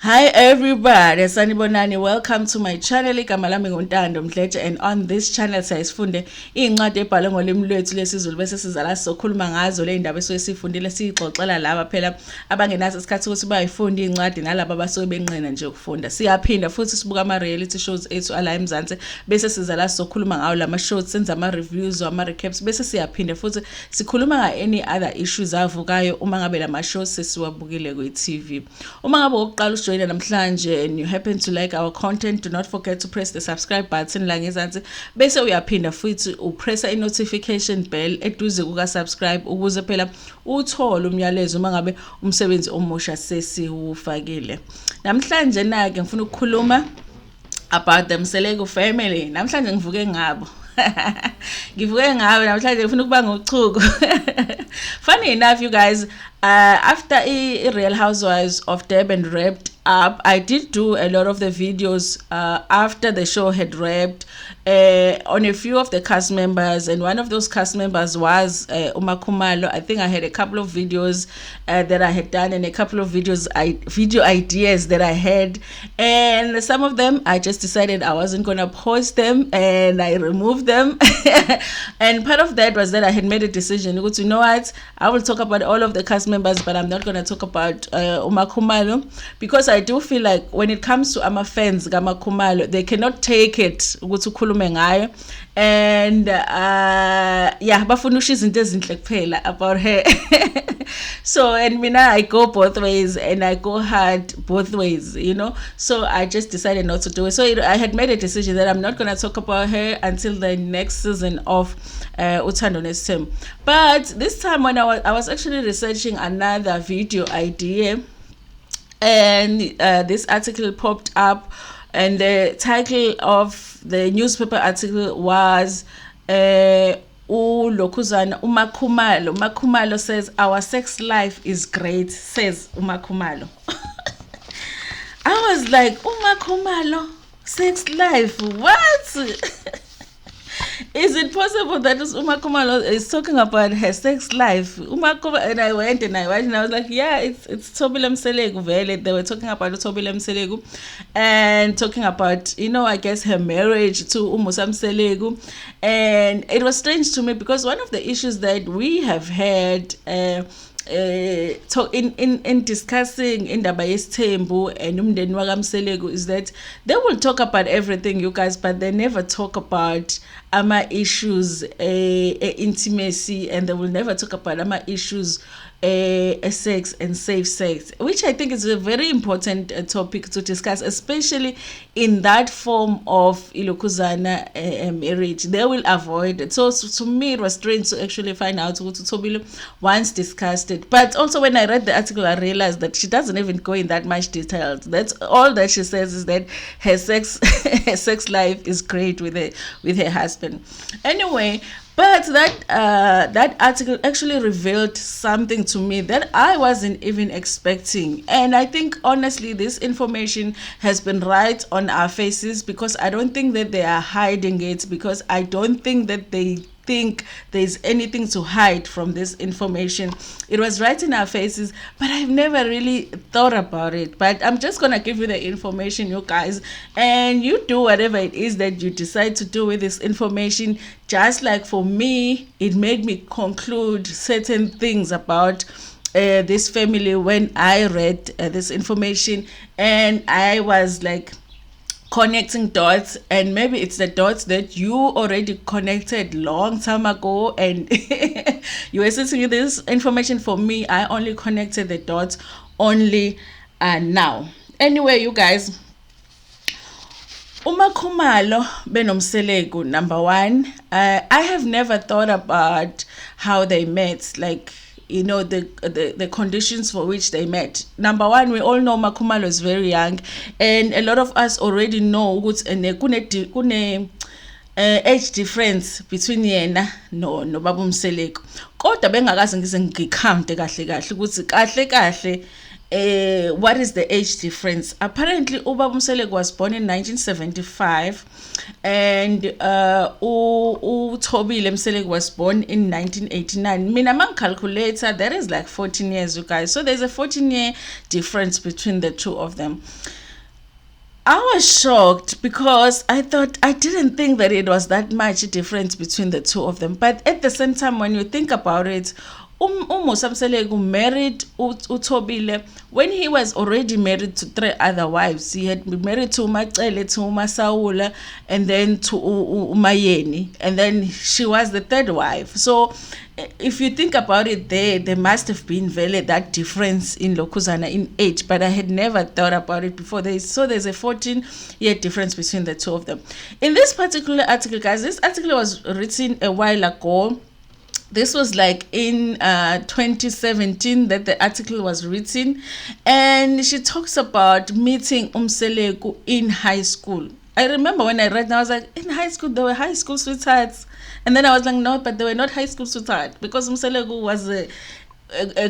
Hi everybody, sanibonani. Welcome to my channel. Igama lami nguNtando Mdletshe, and on this channel siyasifunde incwadi ebhalwe ngolimi lwethu lesiZulu bese sizala sokhuluma ngazo le ndaba esifundile sixoxela laba phela abangenazo isikhathi ukuthi bayifunda incwadi nalabo abasuke benqena nje ukufunda. Siyaphinda futhi sibuka ama reality shows ethu ala eMzansi bese sizala sokhuluma ngawo lama shows, senza ama reviews ama recaps bese siyaphinda futhi sikhuluma nga any other issues avukayo uma ngabe lama shows sesiwabukile ku TV. Uma ngabe uqala join namhlanje and you happen to like our content, do not forget to press the subscribe button la ngezansi bese uyaphinda futhi upressa i-notification bell eduze kuka subscribe ukuze phela uthole umyalezo uma ngabe umsebenzi omusha sesiwufakile. Namhlanje ke ngifuna ukukhuluma about the Mseleku family. Namhlanje ngivuke ngabo. Ngivuke ngabo namhlanje ngifuna ukuba ngochuku. Funny enough, you guys, after Real Housewives of Durban wrapped up, I did do a lot of the videos after the show had wrapped on a few of the cast members, and one of those cast members was Umakhumalo. I think I had a couple of videos that I had done and a couple of video ideas that I had, and some of them I just decided I wasn't gonna post them and I removed them. And part of that was that I had made a decision, you know what, I will talk about all of the cast members, but I'm not going to talk about Umakhumalo, because I do feel like when it comes to ama fans Umakhumalo, they cannot take it ukuthi ukhulume ngayo, and yeah, bafuna ushiza into ezinhle kuphela about her. So, and mina, I go both ways and I go hard both ways, you know. So I just decided not to do it. So I had made a decision that I'm not going to talk about her until the next season of Uthando Nesithembu. But this time when I was actually researching another video idea, and this article popped up, and the title of the newspaper article was Umakhumalo says our sex life is great, says Umakhumalo. I was like, Umakhumalo, sex life, what? Is it possible that Umakhumalo is talking about her sex life? And I went and I watched and I was like, yeah, it's Thobile Mseleku. They were talking about Thobile Mseleku and talking about, you know, I guess her marriage to Musa and Thobile. And it was strange to me because one of the issues that we have had in discussing indaba yesithembu and umndeni wakamseleku is that they will talk about everything, you guys, but they never talk about ama issues intimacy, and they will never talk about ama issues sex and safe sex, which I think is a very important topic to discuss, especially in that form of ilokuzana marriage. They will avoid it. So to me, it was strange to actually find out what Thobile once discussed it. But also when I read the article, I realized that she doesn't even go in that much detail. That's all that she says is that her sex life is great with her husband. Anyway, but that article actually revealed something to me that I wasn't even expecting. And I think, honestly, this information has been right on our faces, because I don't think that they are hiding it, because I don't think that they think there's anything to hide from this information. It was right in our faces, but I've never really thought about it. But I'm just gonna give you the information, you guys, and you do whatever it is that you decide to do with this information. Just like for me, it made me conclude certain things about this family when I read this information, and I was like connecting dots, and maybe it's the dots that you already connected long time ago, and you were sitting with this information. For me, I only connected the dots only now. Anyway, you guys, Umakhumalo benomseleku, number one, I have never thought about how they met, like, you know, the conditions for which they met. Number one, we all know Umakhumalo is very young, and a lot of us already know kune age difference between yena no Baba Mseleku. Kodwa bengakaze ngize ngikhamte kahle ukuthi kahle what is the age difference? Apparently, Ubaba Mseleku was born in 1975, and Thobile Mseleku was born in 1989. Mina calculator, that is like 14 years, you guys. So there's a 14-year difference between the two of them. I was shocked because I didn't think that it was that much difference between the two of them. But at the same time, when you think about it, Musa Mseleku married Thobile when he was already married to 3 other wives. He had been married to Umacele, to Umasaula, and then to Umayeni, and then she was the 3rd wife. So if you think about it, there must have been really that difference in Lokuzana in age, but I had never thought about it before. There's a 14-year difference between the two of them. In this particular article, guys, this article was written a while ago. This was like in 2017 that the article was written, and she talks about meeting Mseleku in high school. I remember when I read, I was like, in high school, there were high school sweethearts. And then I was like, no, but they were not high school sweethearts, because Mseleku was a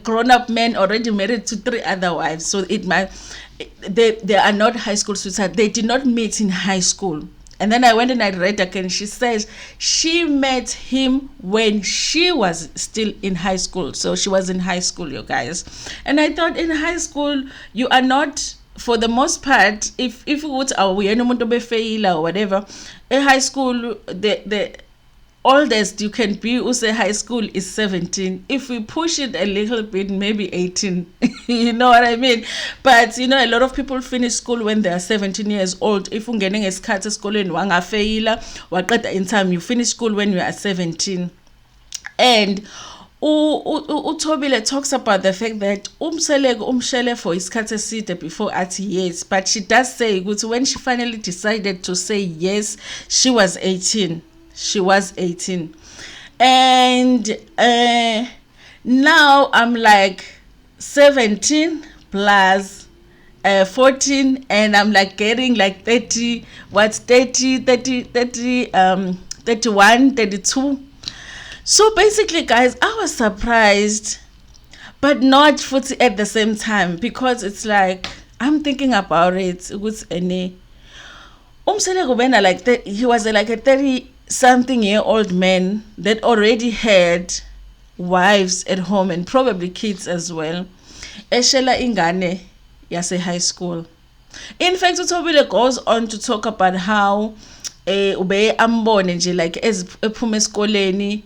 grown-up man already married to 3 other wives. So they are not high school sweethearts. They did not meet in high school. And then I went and I read again. She says she met him when she was still in high school. So she was in high school, you guys. And I thought, in high school, you are not, for the most part, if you would or whatever, in high school, the oldest you can be say high school is 17. If we push it a little bit, maybe 18. You know what I mean? But a lot of people finish school when they are 17 years old. If you're getting a scatter school in wangafeila, in time, you finish school when you are 17. And Thobile talks about the fact that Mseleku umshele for isikhathi eside before athi yes, but she does say when she finally decided to say yes, she was 18. She was 18. And now I'm like 17 plus 14, and I'm like getting like 30, 31, 32. So basically, guys, I was surprised, but not at the same time, because it's like, I'm thinking about it. It was Mseleku like that. He was like a 30-something-year-old man that already had wives at home and probably kids as well. Eshela ingane yase high school. In fact, Thobile goes on to talk about how ube ambone nje like as ephuma esikoleni,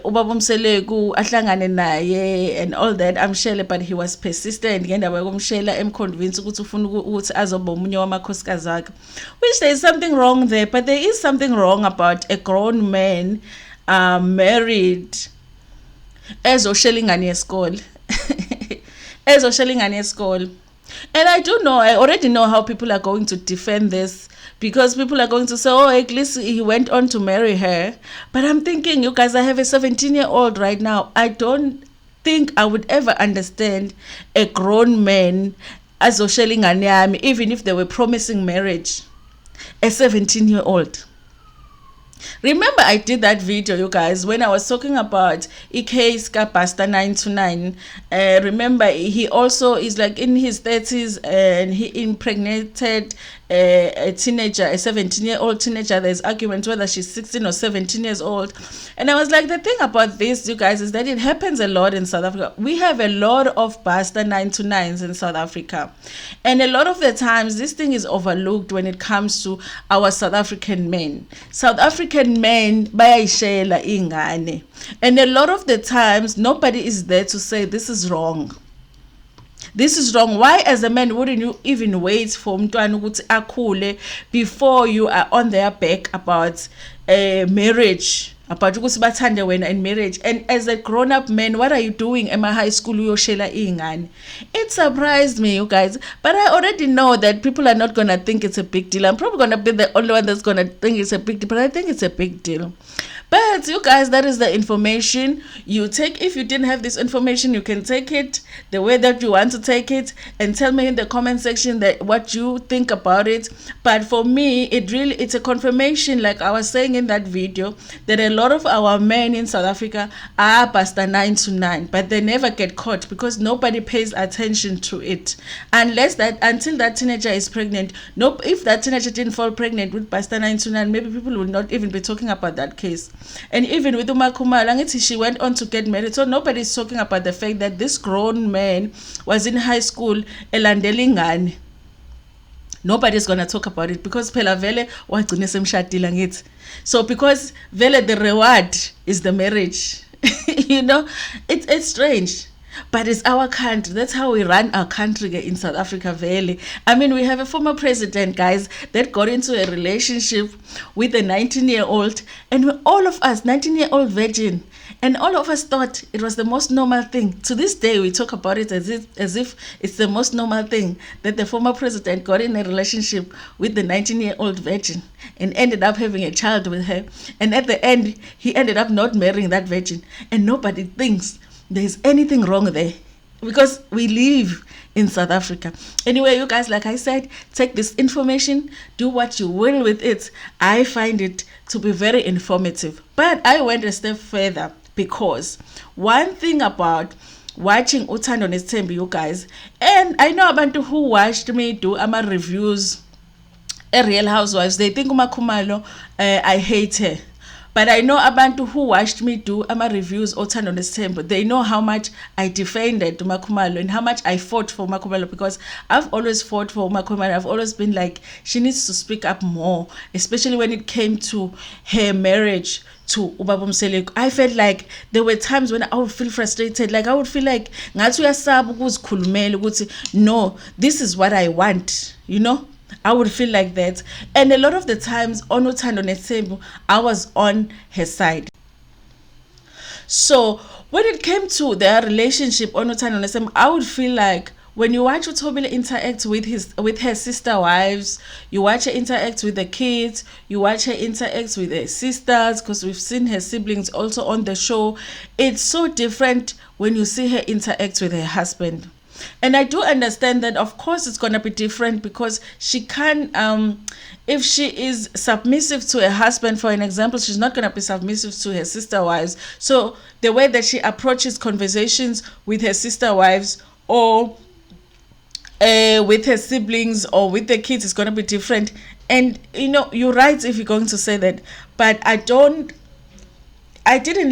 ubaba Mseleku ahlangane naye and all that, amshele, but he was persistent ngendaba yokumshela, emconvince ukuthi ufuna ukuthi azoba umunye wamakhosikazi wakhe, which there is something wrong there. But there is something wrong about a grown man married ezoshela ingane yesikole. Ezoshela ingane yesikole. And I already know how people are going to defend this, because people are going to say, oh, at least he went on to marry her. But I'm thinking, you guys, I have a 17-year-old right now. I don't think I would ever understand a grown man as Osheling Anyami, even if they were promising marriage. A 17-year-old. Remember, I did that video, you guys, when I was talking about case Pastor 929. Remember, he also is like in his 30s, and he impregnated a teenager, a 17-year-old teenager. There's argument whether she's 16 or 17 years old. And I was like, the thing about this, you guys, is that it happens a lot in South Africa. We have a lot of Pastor 929s in South Africa. And a lot of the times, this thing is overlooked when it comes to our South African men. South African men bayayishela ingane. And a lot of the times, nobody is there to say this is wrong. This is wrong. Why, as a man, wouldn't you even wait for umntwana ukuthi akhule before you are on their back about marriage, about ukuthi bathande wena in marriage? And as a grown-up man, what are you doing in my high school uyoshela ingane? It surprised me, you guys, but I already know that people are not going to think it's a big deal. I'm probably going to be the only one that's going to think it's a big deal, but I think it's a big deal. But you guys, that is the information you take. If you didn't have this information, you can take it the way that you want to take it, and tell me in the comment section that what you think about it. But for me, it's a confirmation, like I was saying in that video, that a lot of our men in South Africa are past the 9 to 9, but they never get caught because nobody pays attention to it until that teenager is pregnant. Nope, if that teenager didn't fall pregnant with pasta 9 to 9, maybe people would not even be talking about that case. And even with Uma Khumalo, she went on to get married, so nobody's talking about the fact that this grown man was in high school elandela ingane. Nobody's gonna talk about it because phela vele wagcina semshadile ngithi. So because vele the reward is the marriage. It's strange. But it's our country. That's how we run our country in South Africa, Valley. I mean, we have a former president, guys, that got into a relationship with a 19-year-old. And all of us, 19-year-old virgin, and all of us thought it was the most normal thing. To this day, we talk about it as if it's the most normal thing that the former president got in a relationship with the 19-year-old virgin and ended up having a child with her. And at the end, he ended up not marrying that virgin. And nobody thinks there's anything wrong there because we live in South Africa. Anyway, you guys, like I said, take this information, do what you will with it. I find it to be very informative. But I went a step further because one thing about watching Uthando Nesithembu, you guys, and I know abantu who watched me do ama reviews Real Housewives, they think Uma Khumalo, I hate her. But I know abantu who watched me do ama reviews Uthando Nesithembu, they know how much I defended Uma Khumalo and how much I fought for Uma Khumalo, because I've always fought for Uma Khumalo. I've always been like, she needs to speak up more, especially when it came to her marriage to Thobile Mseleku. I felt like there were times when I would feel frustrated, like I would feel like ngathi uyasaba ukuzikhulumela ukuthi no, this is what I want, I would feel like that. And a lot of the times on Uthando Nesithembu, I was on her side. So when it came to their relationship on Uthando Nesithembu, I would feel like when you watch Thobile interact with her sister wives, you watch her interact with the kids, you watch her interact with her sisters, because we've seen her siblings also on the show. It's so different when you see her interact with her husband. And I do understand that, of course, it's going to be different because she can, if she is submissive to her husband, for an example, she's not going to be submissive to her sister wives. So the way that she approaches conversations with her sister wives or with her siblings or with the kids is going to be different. And, you're right if you're going to say that. But I didn't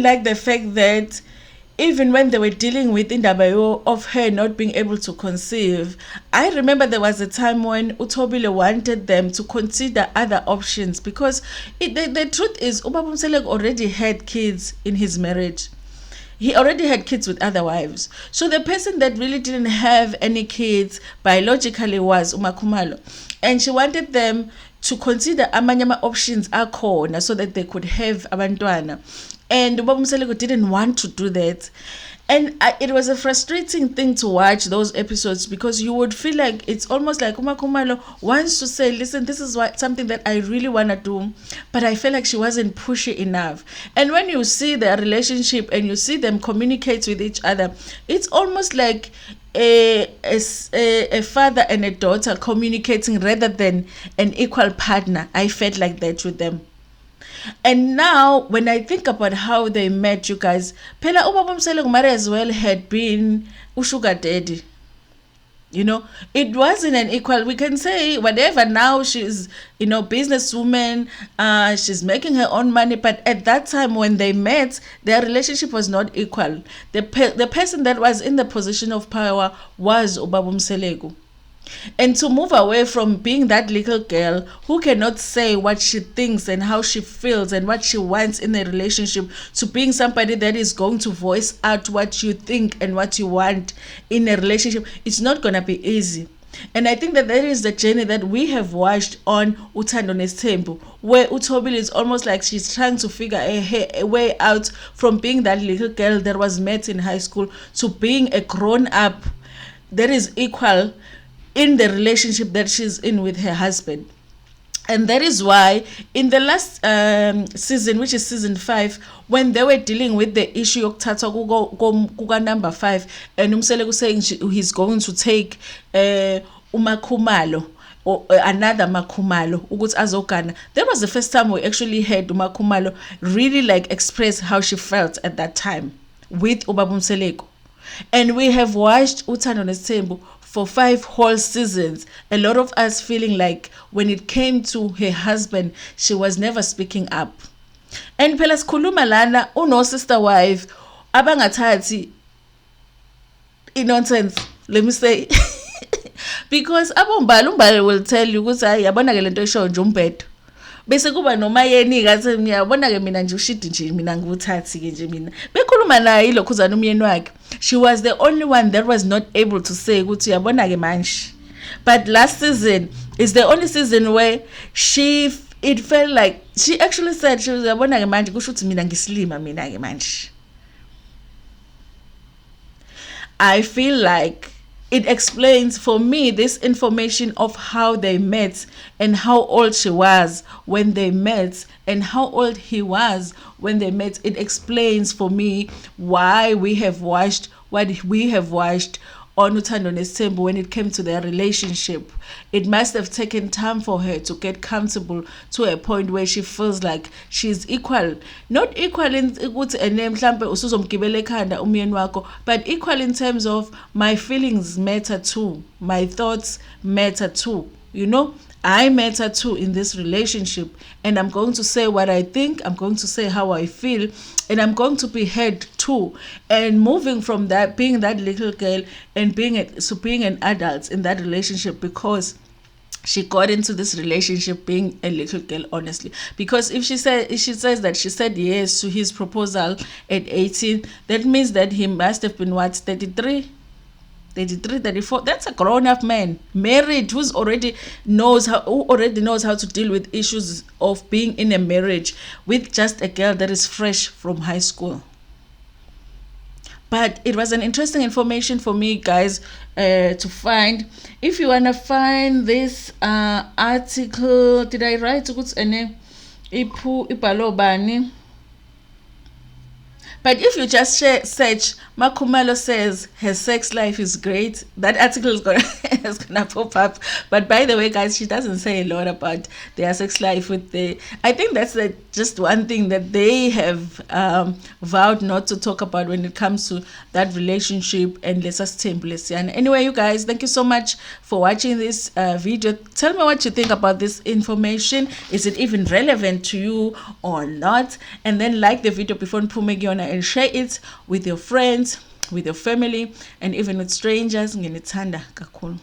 like the fact that even when they were dealing with indaba of her not being able to conceive, I remember there was a time when Thobile wanted them to consider other options, because the truth is Thobile Mseleku already had kids in his marriage. He already had kids with other wives. So the person that really didn't have any kids biologically was Uma Khumalo. And she wanted them to consider amanyama options akhona so that they could have abantwana. And Thobile Mseleku didn't want to do that. And it was a frustrating thing to watch those episodes, because you would feel like it's almost like Uma Khumalo wants to say, listen, this is something that I really want to do, but I feel like she wasn't pushy enough. And when you see their relationship and you see them communicate with each other, it's almost like a father and a daughter communicating rather than an equal partner. I felt like that with them. And now, when I think about how they met, you guys, Phela Thobile Mseleku might as well had been Sugar Daddy. It wasn't an equal. We can say whatever. Now she's, businesswoman. She's making her own money. But at that time when they met, their relationship was not equal. The person that was in the position of power was Thobile Mseleku. And to move away from being that little girl who cannot say what she thinks and how she feels and what she wants in a relationship, to being somebody that is going to voice out what you think and what you want in a relationship, it's not going to be easy. And I think that is the journey that we have watched on Uthando Nesithembu, where Thobile is almost like she's trying to figure a way out from being that little girl that was met in high school to being a grown-up that is equal in the relationship that she's in with her husband. And that is why in the last season, which is season 5, when they were dealing with the issue yokuthathwa kuka number 5, and Mseleku saying he's going to take uMakhumalo, or another Makhumalo ukuthi azogana, that was the first time we actually heard uMakhumalo really like express how she felt at that time with Ubaba Mseleku. And we have watched Uthando Nesithembu for 5 whole seasons. A lot of us feeling like when it came to her husband, she was never speaking up. And phela sikhuluma lana uno sister wife abangathathi nonsense, let me say. Because umbali will tell you ukuthi hayi yabona ke lento esho nje umbhedo. Bese kuba noma yeni ngathi ngiyabona ke mina nje ushidi nje mina nguthathi ke nje mina bekhuluma naye ilokhuzana umyeni wakhe. She was the only one that was not able to say ukuthi uyabona ke manje. But last season is the only season where it felt like she actually said she was uyabona ke manje kusho ukuthi mina ngisilima mina ke manje. I feel like it explains for me this information of how they met and how old she was when they met and how old he was when they met. It explains for me why we have watched what we have watched on Uthando Nesithembu when it came to their relationship. It must have taken time for her to get comfortable to a point where she feels like she's equal. Not equal in ukuthi mhlambe usuzomgibela ekhanda umyeni wakho, but equal in terms of my feelings matter too. My thoughts matter too. You know, I matter too in this relationship, and I'm going to say what I think, I'm going to say how I feel, and I'm going to be heard too. And moving from that, being that little girl and being an adult in that relationship, because she got into this relationship being a little girl, honestly. Because if she says that she said yes to his proposal at 18, that means that he must have been what, 33, 34. That's a grown-up man, married, who already knows how to deal with issues of being in a marriage with just a girl that is fresh from high school. But it was an interesting information for me, guys, to find. If you wanna find this article, did I write ene ibhalo bani? But if you just search, Makhumalo says her sex life is great, that article is gonna pop up. But by the way, guys, she doesn't say a lot about their sex life I think that's just one thing that they have vowed not to talk about when it comes to that relationship. And let's just anyway, you guys, thank you so much for watching this video. Tell me what you think about this information. Is it even relevant to you or not? And then like the video before Pumegiona and share it with your friends, with your family, and even with strangers. Nginithanda kakhulu.